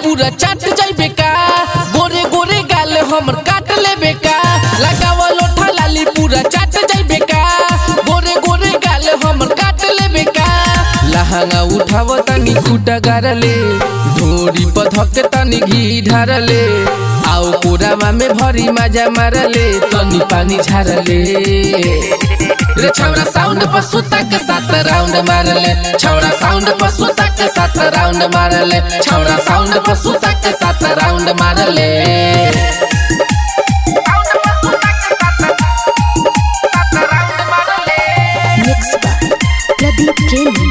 पूरा चाट जाइबे का गोरे गोरे गाल हमर काट लेबे का लगावा लोठा लाली पूरा चाट जाइबे का गोरे गोरे गाल हमर काट लेबे का लहंगा उठाव तनी खूटा गारले ढोरी पर धक तनी घी ढारले आओ कोरावा में भरी मजा मारले तनी पानी झारले रे छौरा साउंड पर सुता के 7 राउंड मारले छौरा साउंड पर सुता के 7 राउंड मारले छौरा साउंड पर सुता के 7 राउंड मारले मिक्स बाय प्रदीप प्रेमी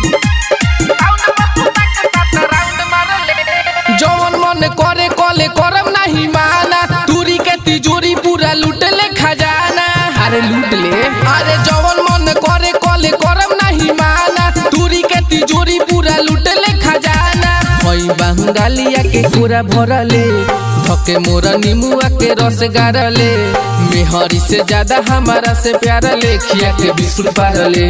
जवन मन करे कले करम नहीं माना दूरी के तिजोरी पूरा लूट ले खजाना अरे लूट ले अरे जवन मन करे कले करम नहीं माना दूरी के तिजोरी पूरा लूट ले खजाना हई बंगालिया के पूरा भरले धके मोरा नीमुआ के रस गारले मेहरी से ज्यादा हमारा से प्यार ले खिया के बिस्कुट पारले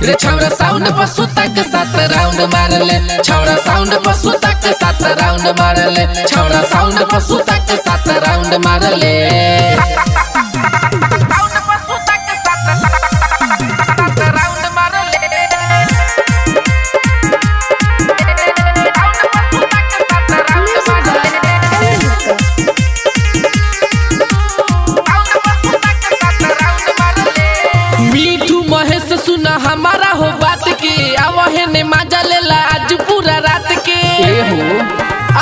रे छौरा साउंड पर सुता के 7 राउंड मारले छौरा साउंड पर सुता के 7 राउंड मारले छौरा साउंड पर सुता के 7 राउंड मारले सुना हमारा हो बात के आवहे ने मजा लेला आज पूरा रात के हो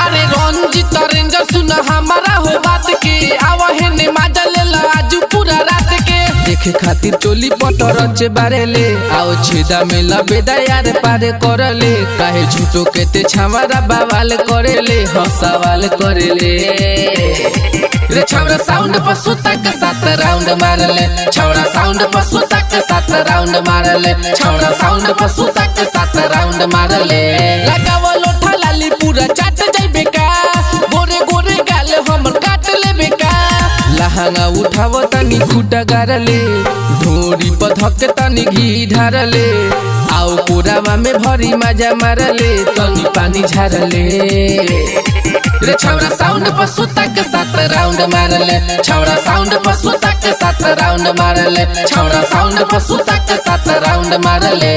अरे रंजित रेंजर सुना हमारा हो बात के आवहे ने मजा लेला आज पूरा रात के देखे खातिर चोली पटर चे बारेले आओ छेदा में लबेदा यार पारे करले काहे झूठो केते छावरा बवाल करेले हंसावाल करेले रे छौरा साउंड पर सुता के 7 राउंड मारले छौरा साउंड पर सुता के 7 राउंड मारले छौरा साउंड पर सुता के 7 राउंड मारले लगावा लोठा लाली पूरा चाट जाइबे का गोरे गोरे गाल हमर काट लेबे का लहंगा उठाव तनी खूटा गारले ढोरी पर धक तनी घी ढारले आओ कोरावा में भरी मजा मारले तनी पानी झारले रे छौरा साउंड पर सुता के 7 राउंड मारले छौरा साउंड पर सुता के 7 राउंड मारले छौरा साउंड पर सुता के 7 राउंड मारले